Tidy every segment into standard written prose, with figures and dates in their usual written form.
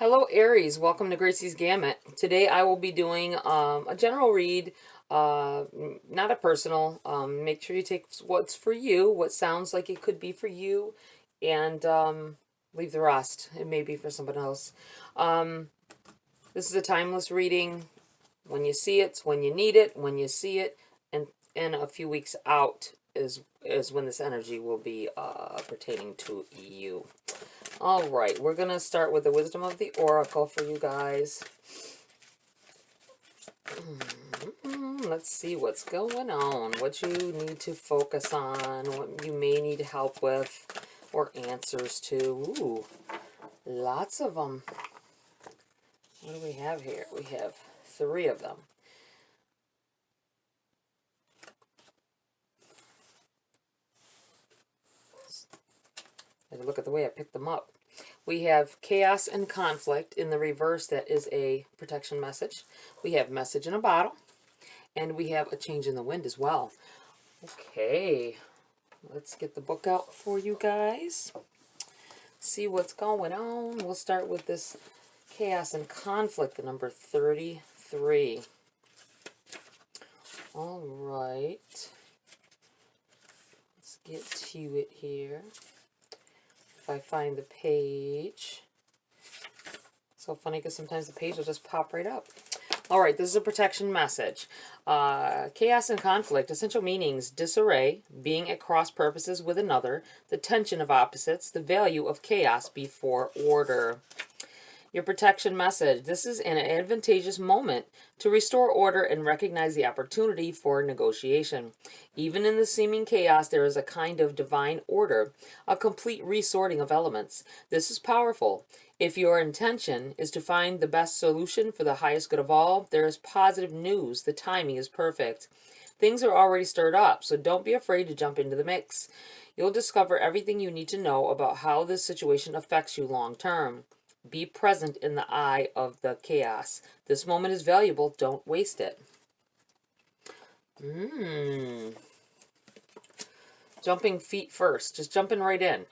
Hello Aries, welcome to GRAYCI'S Gamut. Today I will be doing a general read, not a personal. Make sure you take what's for you, what sounds like it could be for you, and leave the rest. It may be for someone else. This is a timeless reading. When you see it, it's when you need it. When you see it, and a few weeks out is when this energy will be pertaining to you. All right, we're going to start with the wisdom of the oracle for you guys. Let's see what's going on, what you need to focus on, what you may need help with or answers to. Ooh, lots of them. What do we have here? We have 3 of them. Look at the way I picked them up. We have chaos and conflict in the reverse. That is a protection message. We have message in a bottle. And we have a change in the wind as well. Okay. Let's get the book out for you guys. See what's going on. We'll start with this chaos and conflict, the number 33. All right. Let's get to it here. If I find the page. So funny because sometimes the page will just pop right up. All right, this is a protection message. Chaos and conflict, essential meanings: disarray, being at cross purposes with another, the tension of opposites, the value of chaos before order. Your protection message: this is an advantageous moment to restore order and recognize the opportunity for negotiation. Even in the seeming chaos, there is a kind of divine order, a complete resorting of elements. This is powerful. If your intention is to find the best solution for the highest good of all, there is positive news. The timing is perfect. Things are already stirred up, so don't be afraid to jump into the mix. You'll discover everything you need to know about how this situation affects you long term. Be present in the eye of the chaos. This moment is valuable. Don't waste it. Jumping feet first. Just jumping right in.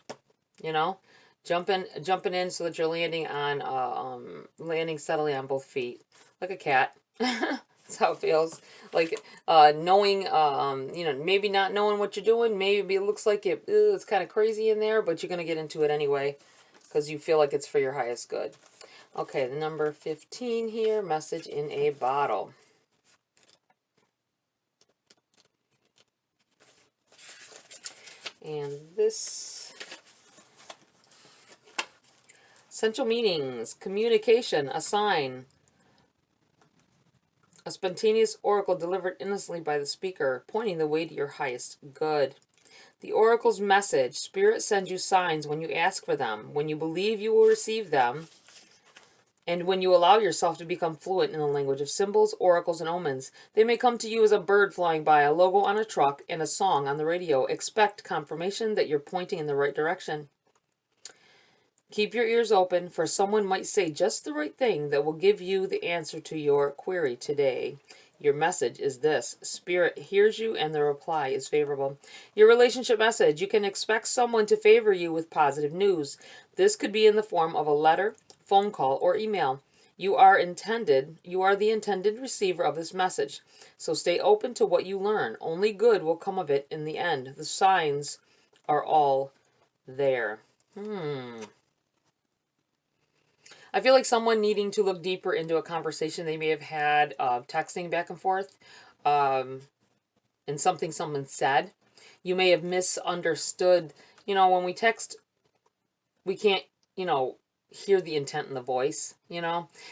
You know? Jumping in so that you're landing on landing steadily on both feet. Like a cat. That's how it feels. Like knowing, maybe not knowing what you're doing. Maybe it looks like it's kind of crazy in there, but you're going to get into it anyway, because you feel like it's for your highest good. Okay, the number 15 here, message in a bottle. And this, essential meanings: communication, a sign, a spontaneous oracle delivered innocently by the speaker, pointing the way to your highest good. The oracle's message: Spirit sends you signs when you ask for them, when you believe you will receive them, and when you allow yourself to become fluent in the language of symbols, oracles, and omens. They may come to you as a bird flying by, a logo on a truck, and a song on the radio. Expect confirmation that you're pointing in the right direction. Keep your ears open, for someone might say just the right thing that will give you the answer to your query today. Your message is this: Spirit hears you and the reply is favorable. Your relationship message: you can expect someone to favor you with positive news. This could be in the form of a letter, phone call, or email. You are the intended receiver of this message. So stay open to what you learn. Only good will come of it in the end. The signs are all there. I feel like someone needing to look deeper into a conversation they may have had, texting back and forth, and something someone said. You may have misunderstood. When we text, we can't, hear the intent in the voice,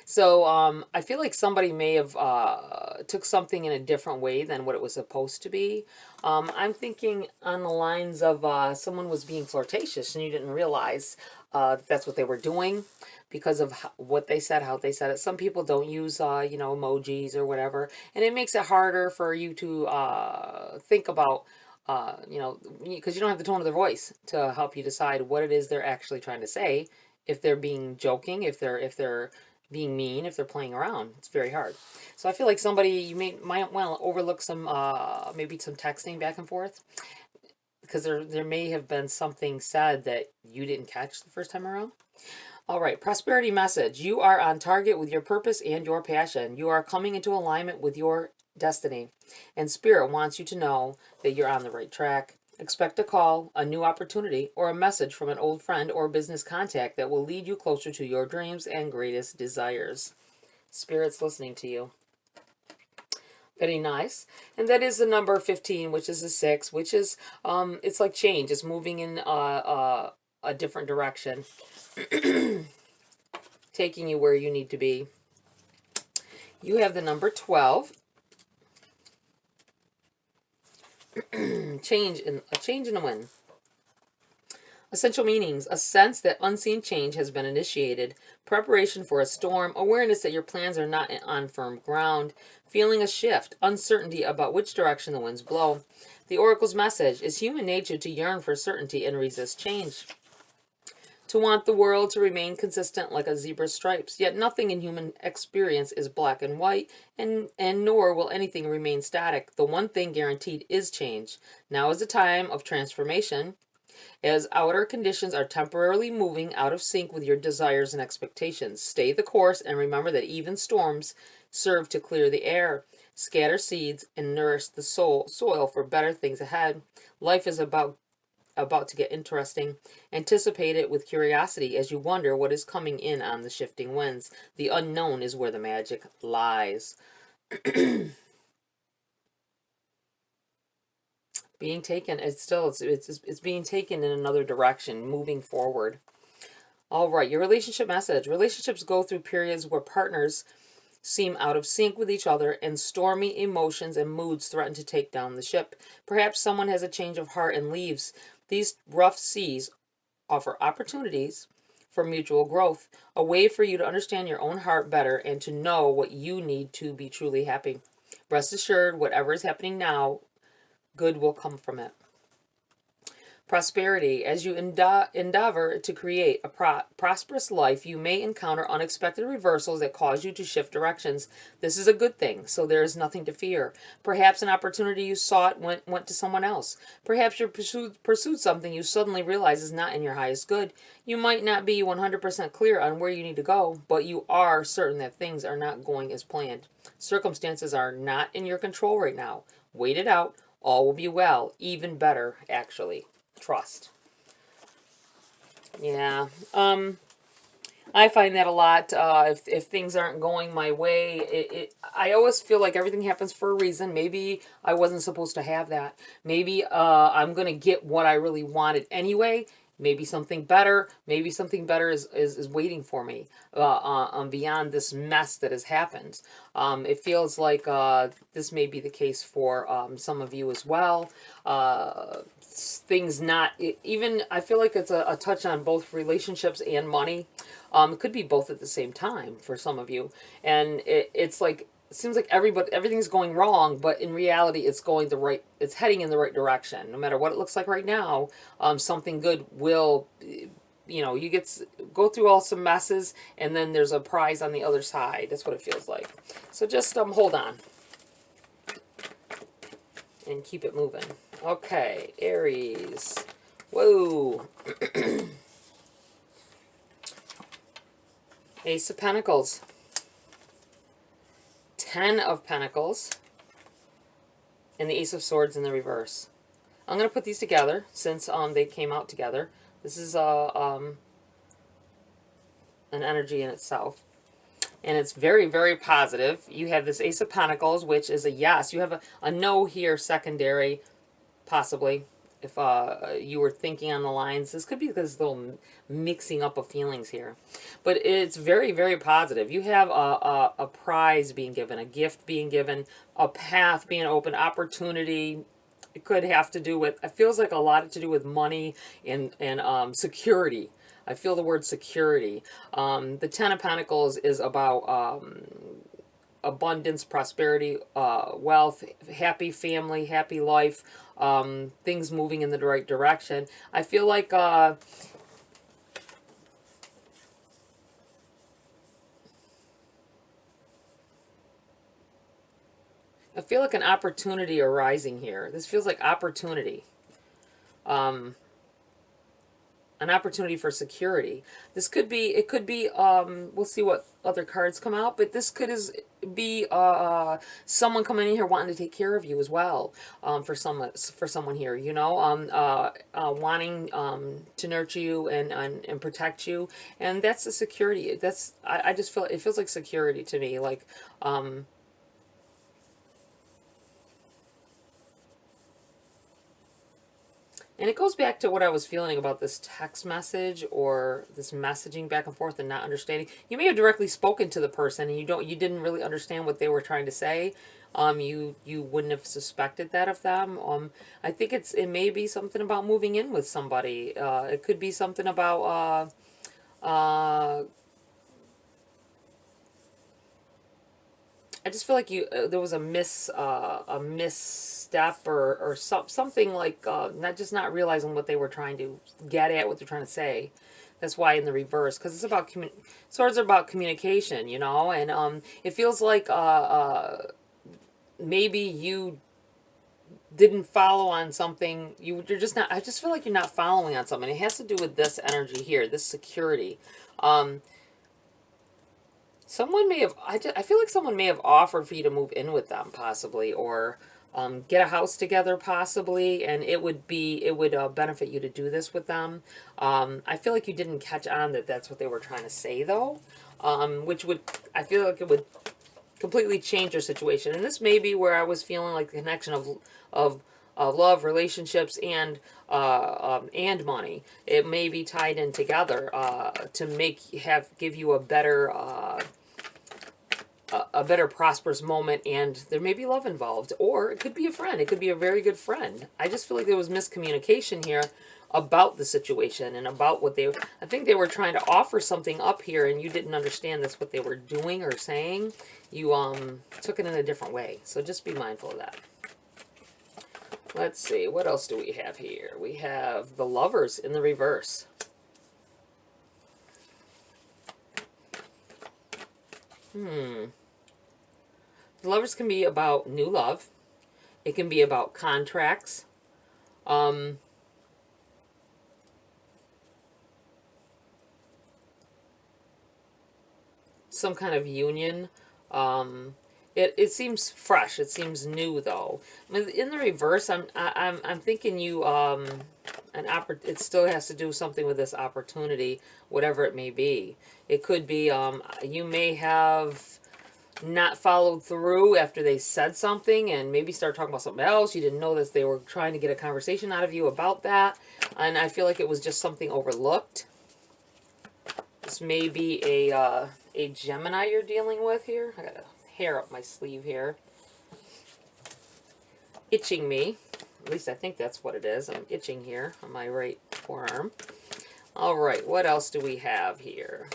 So I feel like somebody may have took something in a different way than what it was supposed to be. I'm thinking on the lines of someone was being flirtatious and you didn't realize that's what they were doing because of what they said, how they said it. Some people don't use, emojis or whatever, and it makes it harder for you to think about, because you don't have the tone of their voice to help you decide what it is they're actually trying to say. If they're being joking, if they're being mean, if they're playing around, it's very hard. So I feel like somebody, you might want to overlook some, maybe some texting back and forth, because there may have been something said that you didn't catch the first time around. All right, prosperity message. You are on target with your purpose and your passion. You are coming into alignment with your destiny. And Spirit wants you to know that you're on the right track. Expect a call, a new opportunity, or a message from an old friend or business contact that will lead you closer to your dreams and greatest desires. Spirit's listening to you. Very nice. And that is the number 15, which is a 6, which is, it's like change. It's moving in a different direction. Taking you where you need to be. You have the number 12. A change in a wind. Essential meanings: a sense that unseen change has been initiated, preparation for a storm, awareness that your plans are not on firm ground, feeling a shift, uncertainty about which direction the winds blow. The oracle's message is human nature to yearn for certainty and resist change, to want the world to remain consistent like a zebra's stripes. Yet nothing in human experience is black and white, and nor will anything remain static. The one thing guaranteed is change. Now is a time of transformation, as outer conditions are temporarily moving out of sync with your desires and expectations. Stay the course and remember that even storms serve to clear the air, scatter seeds, and nourish the soil for better things ahead. Life is about to get interesting. Anticipate it with curiosity as you wonder what is coming in on the shifting winds. The unknown is where the magic lies. Being taken, it's being taken in another direction, moving forward. All right, your relationship message. Relationships go through periods where partners seem out of sync with each other, and stormy emotions and moods threaten to take down the ship. Perhaps someone has a change of heart and leaves. These rough seas offer opportunities for mutual growth, a way for you to understand your own heart better and to know what you need to be truly happy. Rest assured, whatever is happening now, good will come from it. Prosperity. As you endeavor to create a prosperous life, you may encounter unexpected reversals that cause you to shift directions. This is a good thing, so there is nothing to fear. Perhaps an opportunity you sought went to someone else. Perhaps you pursued something you suddenly realize is not in your highest good. You might not be 100% clear on where you need to go, but you are certain that things are not going as planned. Circumstances are not in your control right now. Wait it out. All will be well. Even better, actually. Trust. Yeah. I find that a lot. If things aren't going my way, I always feel like everything happens for a reason. Maybe I wasn't supposed to have that. Maybe I'm going to get what I really wanted anyway. Maybe something better. Maybe something better is waiting for me beyond this mess that has happened. It feels like this may be the case for some of you as well. Things not even, I feel like it's a touch on both relationships and money. It could be both at the same time for some of you, and it's like, it seems like everything's going wrong, but in reality it's heading in the right direction. No matter what it looks like right now, something good will, you go through all some messes, and then there's a prize on the other side. That's what it feels like. So just hold on and keep it moving. Okay, Aries. Whoa. Ace of Pentacles. 10 of Pentacles. And the Ace of Swords in the reverse. I'm going to put these together since they came out together. This is an energy in itself. And it's very, very positive. You have this Ace of Pentacles, which is a yes. You have a no here, secondary, possibly. If you were thinking on the lines, this could be this little mixing up of feelings here. But it's very, very positive. You have a prize being given, a gift being given, a path being opened, opportunity. It could have to do with, it feels like a lot to do with money and security. I feel the word security. The 10 of Pentacles is about abundance, prosperity, wealth, happy family, happy life, things moving in the right direction. I feel like an opportunity arising here. This feels like opportunity. an opportunity for security. This could be, it could be, we'll see what other cards come out, but this could be someone coming in here wanting to take care of you as well, for someone here, you know, wanting to nurture you and protect you, and that's the security. That's, I just feel, it feels like security to me, like, and it goes back to what I was feeling about this text message or this messaging back and forth and not understanding. You may have directly spoken to the person and you didn't really understand what they were trying to say. You wouldn't have suspected that of them. I think it may be something about moving in with somebody. It could be something about I just feel like there was a misstep or something, like not realizing what they were trying to get at, what they're trying to say. That's why in the reverse, because it's about swords are about communication, you know, and it feels like maybe you didn't follow on something. You're just not. I just feel like you're not following on something. It has to do with this energy here, this security. Someone may have, I feel like someone may have offered for you to move in with them, possibly, or get a house together, possibly, and it would benefit you to do this with them. I feel like you didn't catch on that that's what they were trying to say, though, I feel like it would completely change your situation. And this may be where I was feeling like the connection of love, relationships, and money. It may be tied in together to give you a better prosperous moment, and there may be love involved, or it could be a friend. It could be a very good friend. I just feel like there was miscommunication here about the situation and about what I think they were trying to offer something up here, and you didn't understand that's what they were doing or saying. You took it in a different way, so just be mindful of that. Let's see, what else do we have here? We have the Lovers in the reverse. The Lovers can be about new love. It can be about contracts. Some kind of union. It seems fresh. It seems new, though. In the reverse, I'm thinking you it still has to do something with this opportunity, whatever it may be. It could be you may have not followed through after they said something and maybe start talking about something else. You didn't know that they were trying to get a conversation out of you about that, and I feel like it was just something overlooked. This may be a Gemini you're dealing with here. I got a hair up my sleeve here. Itching me. At least I think that's what it is. I'm itching here on my right forearm. All right, what else do we have here?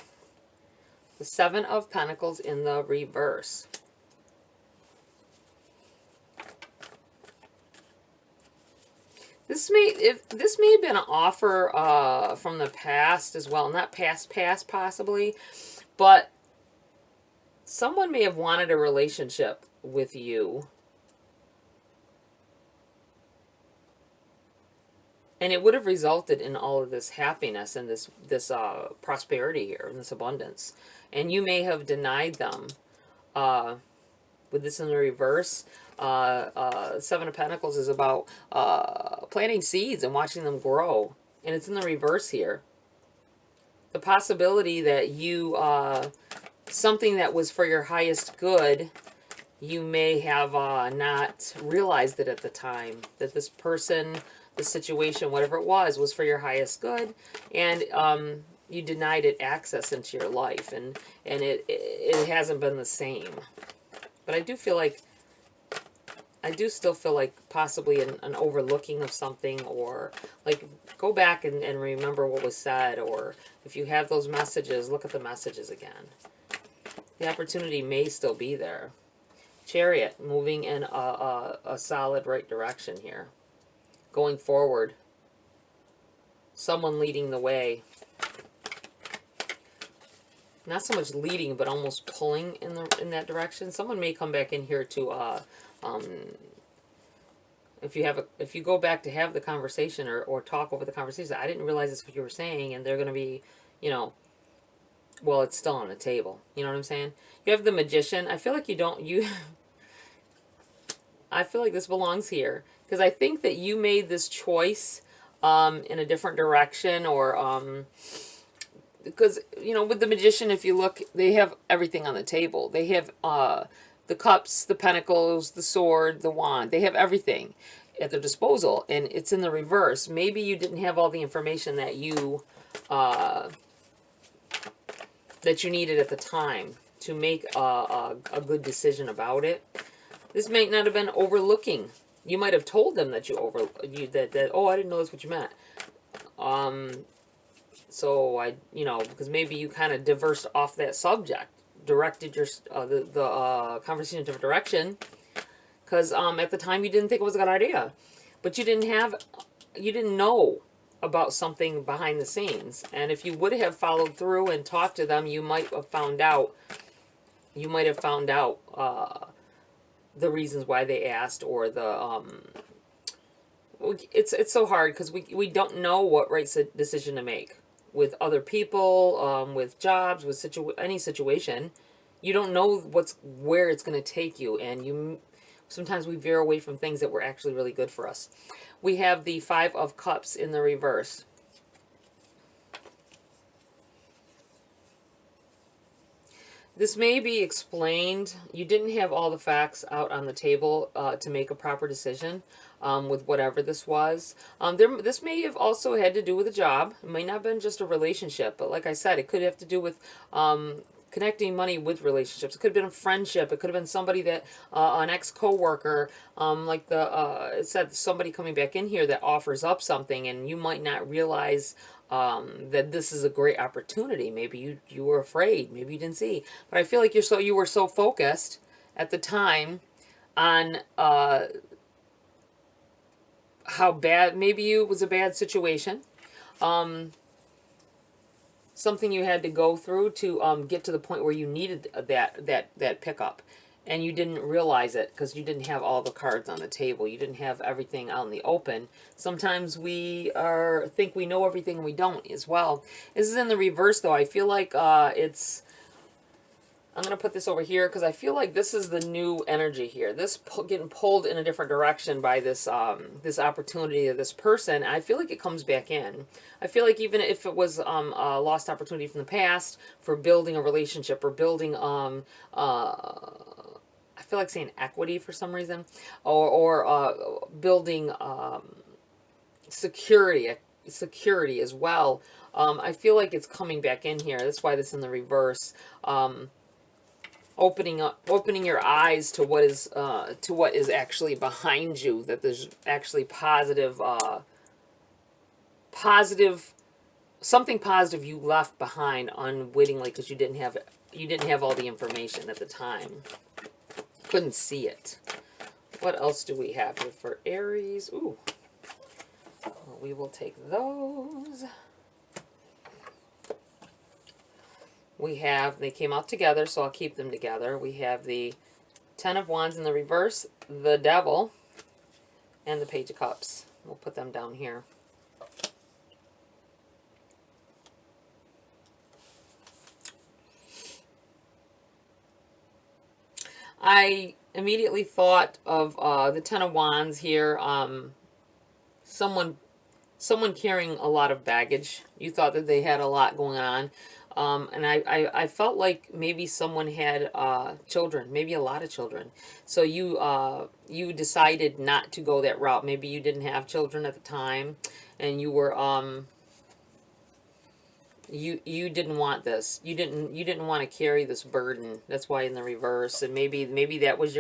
The Seven of Pentacles in the reverse. This may have been an offer from the past as well. Not past possibly, but someone may have wanted a relationship with you. And it would have resulted in all of this happiness and this prosperity here and this abundance. And you may have denied them. With this in the reverse, Seven of Pentacles is about planting seeds and watching them grow. And it's in the reverse here. The possibility that you, something that was for your highest good, you may have not realized it at the time. That this person, the situation, whatever it was for your highest good, and you denied it access into your life, and it hasn't been the same. But I do still feel like possibly an overlooking of something, or like go back and remember what was said, or if you have those messages, look at the messages again. The opportunity may still be there. Chariot, moving in a solid right direction here. Going forward. Someone leading the way. Not so much leading, but almost pulling in that direction. Someone may come back in here to If you go back to have the conversation or talk over the conversation, I didn't realize that's what you were saying, and they're going to be, you know, well, it's still on the table. You know what I'm saying? You have the Magician. I feel like I feel like this belongs here because I think that you made this choice in a different direction, or because, you know, with the Magician, if you look, they have everything on the table. They have the cups, the pentacles, the sword, the wand. They have everything at their disposal, and it's in the reverse. Maybe you didn't have all the information that you needed at the time to make a good decision about it. This might not have been overlooking. You might have told them that that oh, I didn't know that's what you meant. So because maybe you kind of diversed off that subject, directed your the conversation in a different direction, because at the time you didn't think it was a good idea, but you didn't know about something behind the scenes, and if you would have followed through and talked to them, you might have found out. The reasons why they asked, or the it's so hard because we don't know what right decision to make with other people, with jobs, with any situation. You don't know where it's going to take you, and sometimes we veer away from things that were actually really good for us. We have the Five of Cups in the reverse. This may be explained. You didn't have all the facts out on the table to make a proper decision with whatever this was. This may have also had to do with a job. It may not have been just a relationship, but like I said, it could have to do with connecting money with relationships. It could have been a friendship. It could have been somebody that, an ex-coworker, like it said, somebody coming back in here that offers up something, and you might not realize that this is a great opportunity. Maybe you were afraid. Maybe you didn't see. But I feel like you were so focused at the time on how bad, maybe it was a bad situation. Something you had to go through to get to the point where you needed that pickup. And you didn't realize it because you didn't have all the cards on the table. You didn't have everything out in the open. Sometimes we think we know everything and we don't as well. This is in the reverse though. I feel like I'm going to put this over here because I feel like this is the new energy here. This getting pulled in a different direction by this this opportunity of this person. I feel like it comes back in. I feel like even if it was a lost opportunity from the past for building a relationship or building I feel like saying equity for some reason, or building security as well. I feel like it's coming back in here. That's why this is in the reverse. Opening your eyes to what is actually behind you. That there's actually something positive you left behind unwittingly because you didn't have all the information at the time. Couldn't see it. What else do we have here for Aries? Ooh. Well, we will take those. We have, they came out together, so I'll keep them together. We have the Ten of Wands in the reverse, the Devil, and the Page of Cups. We'll put them down here. I immediately thought of the Ten of Wands here. Someone carrying a lot of baggage. You thought that they had a lot going on. And I felt like maybe someone had children, maybe a lot of children. So you decided not to go that route. Maybe you didn't have children at the time, and you were you didn't want this. You didn't want to carry this burden. That's why in the reverse. And maybe that was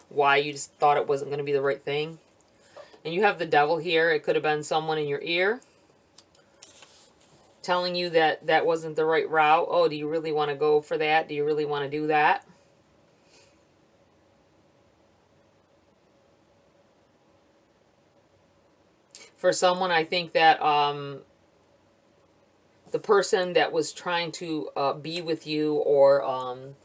why you just thought it wasn't going to be the right thing. And you have the Devil here. It could have been someone in your ear telling you that that wasn't the right route. Oh, do you really want to go for that? Do you really want to do that? For someone, I think that the person that was trying to be with you, or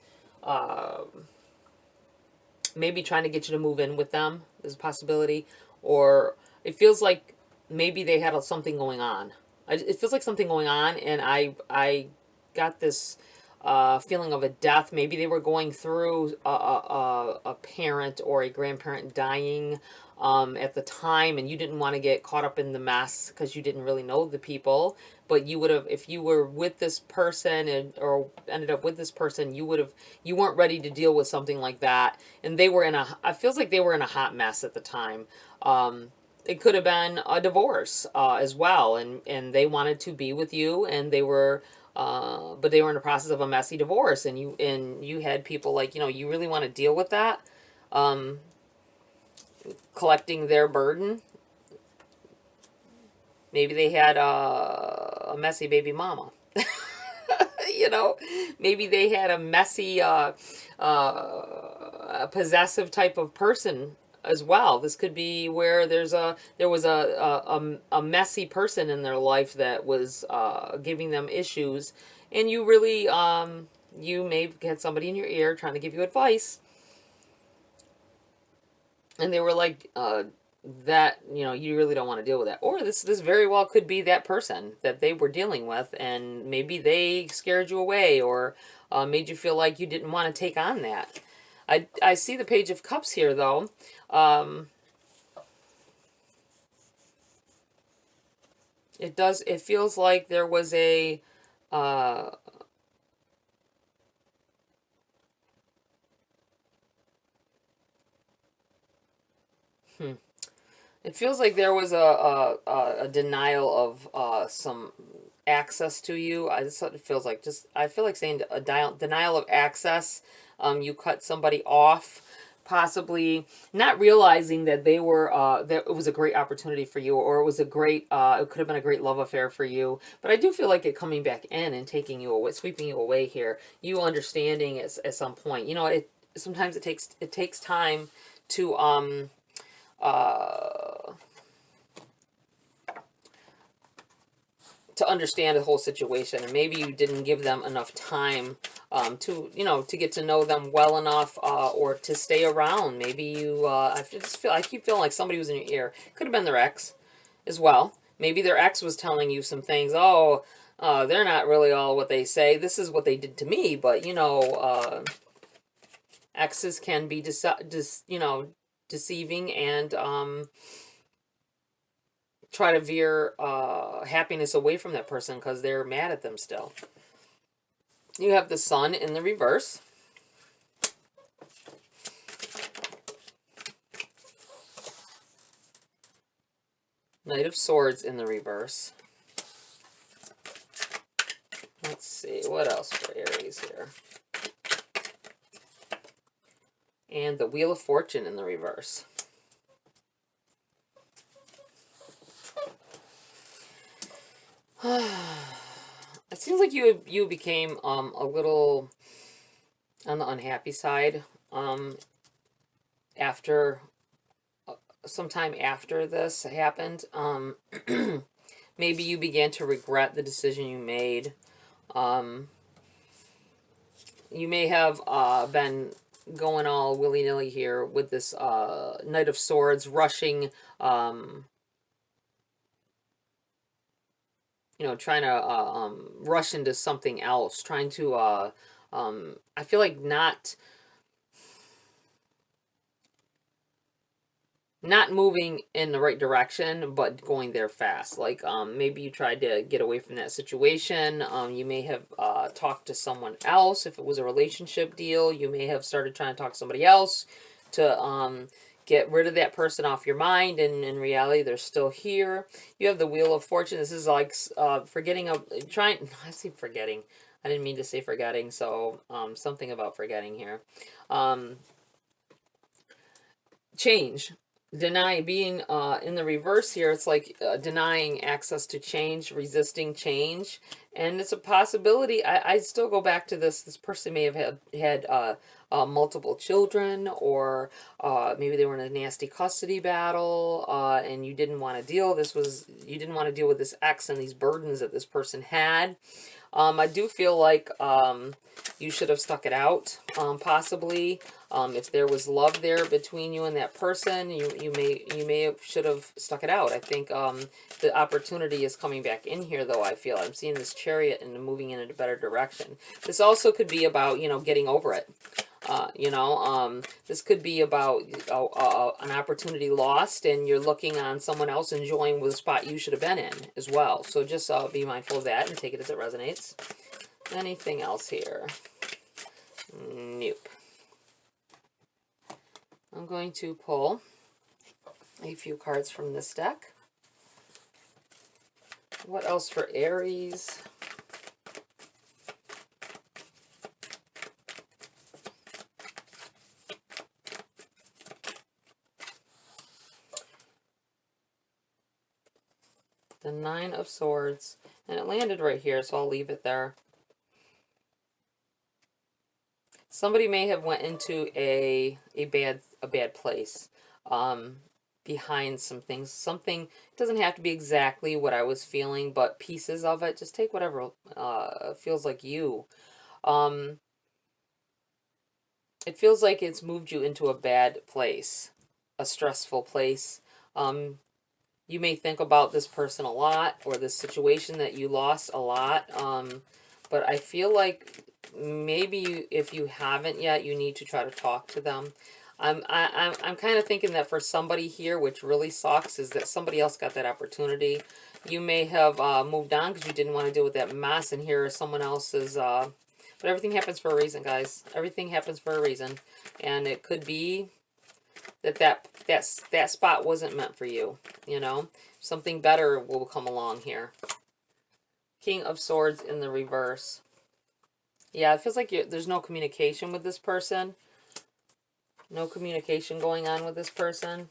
maybe trying to get you to move in with them, is a possibility. or it feels like maybe they had something going on. It feels like something going on, and I got this feeling of a death. Maybe they were going through a parent or a grandparent dying at the time, and you didn't want to get caught up in the mess because you didn't really know the people. But you would have, if you were with this person or ended up with this person, you weren't ready to deal with something like that. And they were it feels like they were in a hot mess at the time. It could have been a divorce as well, and they wanted to be with you, and they were but they were in the process of a messy divorce, and you had people like, you really want to deal with that, collecting their burden. Maybe they had a messy baby mama. Maybe they had a messy, possessive type of person as well. This could be where there was a messy person in their life that was giving them issues, and you really you may get somebody in your ear trying to give you advice, and they were like that, you really don't want to deal with that. Or this very well could be that person that they were dealing with, and maybe they scared you away, or made you feel like you didn't want to take on that. I see the Page of Cups here, though. It feels like there was a, it feels like there was a denial of some access to you. That's what it feels like. I feel like saying a denial of access. You cut somebody off, possibly not realizing that that it was a great opportunity for you, or it was it could have been a great love affair for you. But I do feel like it coming back in and taking you away, sweeping you away here. You understanding at some point. Sometimes it takes time to to understand the whole situation, and maybe you didn't give them enough time to get to know them well enough, or to stay around. Maybe you I keep feeling like somebody was in your ear. Could have been their ex as well. Maybe their ex was telling you some things. Oh, they're not really all what they say. This is what they did to me. But exes can be deceiving, and try to veer happiness away from that person because they're mad at them still. You have the Sun in the reverse. Knight of Swords in the reverse. Let's see, what else for Aries here? And the Wheel of Fortune in the reverse. It seems like you became a little on the unhappy side after sometime after this happened. Maybe you began to regret the decision you made. You may have been going all willy-nilly here with this Knight of Swords, rushing, trying to rush into something else, trying to, I feel like not moving in the right direction, but going there fast. Like, maybe you tried to get away from that situation. You may have talked to someone else. If it was a relationship deal, you may have started trying to talk to somebody else to get rid of that person off your mind, and in reality, they're still here. You have the Wheel of Fortune. This is like forgetting I say forgetting. I didn't mean to say forgetting, so something about forgetting here. Change. Being in the reverse here, it's like denying access to change, resisting change, and it's a possibility. I still go back to this person may have had multiple children, or maybe they were in a nasty custody battle, and you didn't want to deal with this ex and these burdens that this person had. I do feel like you should have stuck it out, possibly. If there was love there between you and that person, you may have should have stuck it out. I think the opportunity is coming back in here, though. I feel I'm seeing this Chariot and moving in a better direction. This also could be about, you know, getting over it. This could be about an opportunity lost, and you're looking on someone else enjoying the spot you should have been in as well. So just be mindful of that and take it as it resonates. Anything else here? Nope. I'm going to pull a few cards from this deck. What else for Aries? The Nine of Swords, and it landed right here, so I'll leave it there. Somebody may have went into a bad place, behind some things. Something, it doesn't have to be exactly what I was feeling, but pieces of it. Just take whatever feels like you. It feels like it's moved you into a bad place, a stressful place. You may think about this person a lot, or this situation that you lost a lot. But I feel like maybe if you haven't yet, you need to try to talk to them. I'm kind of thinking that for somebody here, which really sucks, is that somebody else got that opportunity. You may have moved on because you didn't want to deal with that mess, and here is someone else's. But everything happens for a reason, guys. Everything happens for a reason, and it could be that spot wasn't meant for you. You know, something better will come along here. King of Swords in the reverse. Yeah, it feels like there's no communication with this person. No communication going on with this person.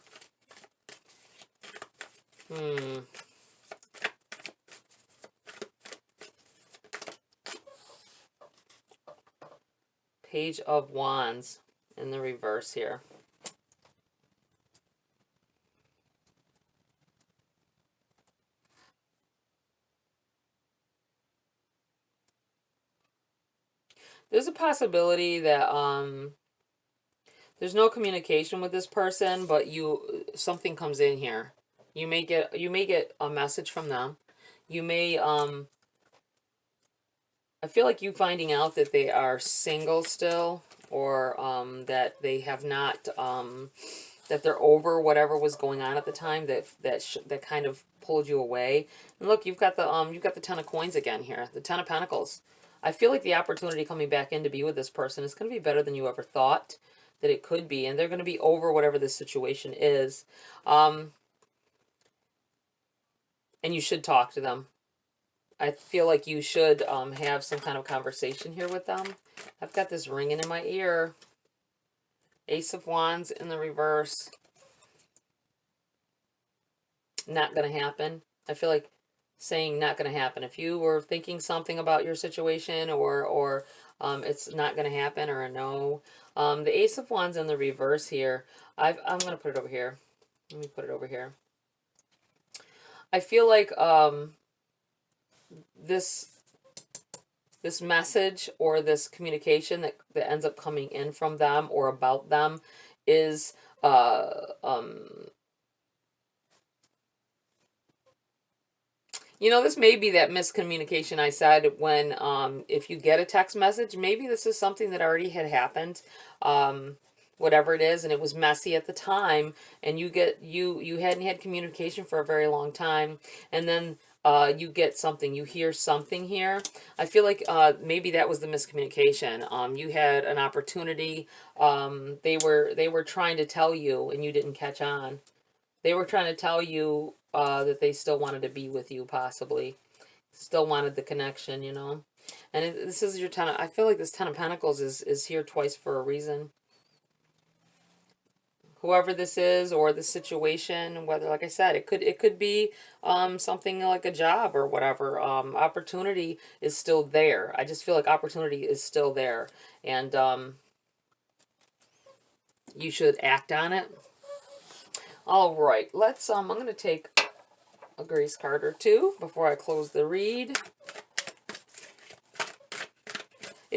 Page of Wands in the reverse here. There's a possibility that there's no communication with this person, but something comes in here. You may get a message from them. You may I feel like you finding out that they are single still, or that they have not that they're over whatever was going on at the time that kind of pulled you away. And look, you've got the Ten of Coins again here, the Ten of Pentacles. I feel like the opportunity coming back in to be with this person is going to be better than you ever thought that it could be, and they're going to be over whatever this situation is. And you should talk to them. I feel like you should have some kind of conversation here with them. I've got this ringing in my ear. Ace of Wands in the reverse. Not going to happen. I feel like saying not going to happen. If you were thinking something about your situation, or it's not going to happen, or a no. The Ace of Wands in the reverse here. I'm going to put it over here. Let me put it over here. I feel like this message or this communication that ends up coming in from them or about them is you know, this may be that miscommunication I said when if you get a text message, maybe this is something that already had happened, whatever it is, and it was messy at the time, and you hadn't had communication for a very long time, and then you get something, you hear something here. I feel like maybe that was the miscommunication. You had an opportunity. They were trying to tell you, and you didn't catch on. They were trying to tell you that they still wanted to be with you, possibly. Still wanted the connection, you know. And this is your Ten of... I feel like this Ten of Pentacles is here twice for a reason. Whoever this is, or the situation, whether, like I said, it could be something like a job or whatever. Opportunity is still there. I just feel like opportunity is still there. And you should act on it. All right, let's, I'm going to take a grace card or two before I close the read.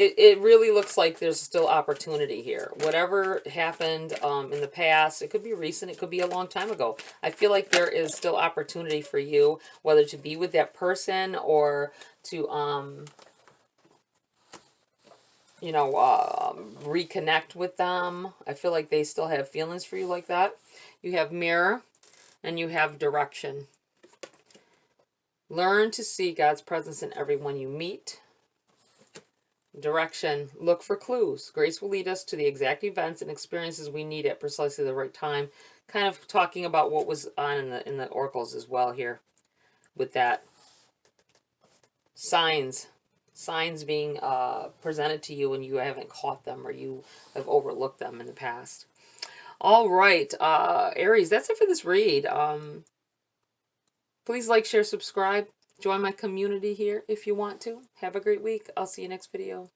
it really looks like there's still opportunity here. Whatever happened in the past, it could be recent, it could be a long time ago. I feel like there is still opportunity for you, whether to be with that person or to, you know, reconnect with them. I feel like they still have feelings for you like that. You have mirror and you have direction. Learn to see God's presence in everyone you meet. Direction. Look for clues. Grace will lead us to the exact events and experiences we need at precisely the right time. Kind of talking about what was on in the oracles as well here with that. Signs. Signs being presented to you and you haven't caught them or you have overlooked them in the past. All right, Aries, that's it for this read. Please like, share, subscribe. Join my community here if you want to. Have a great week. I'll see you next video.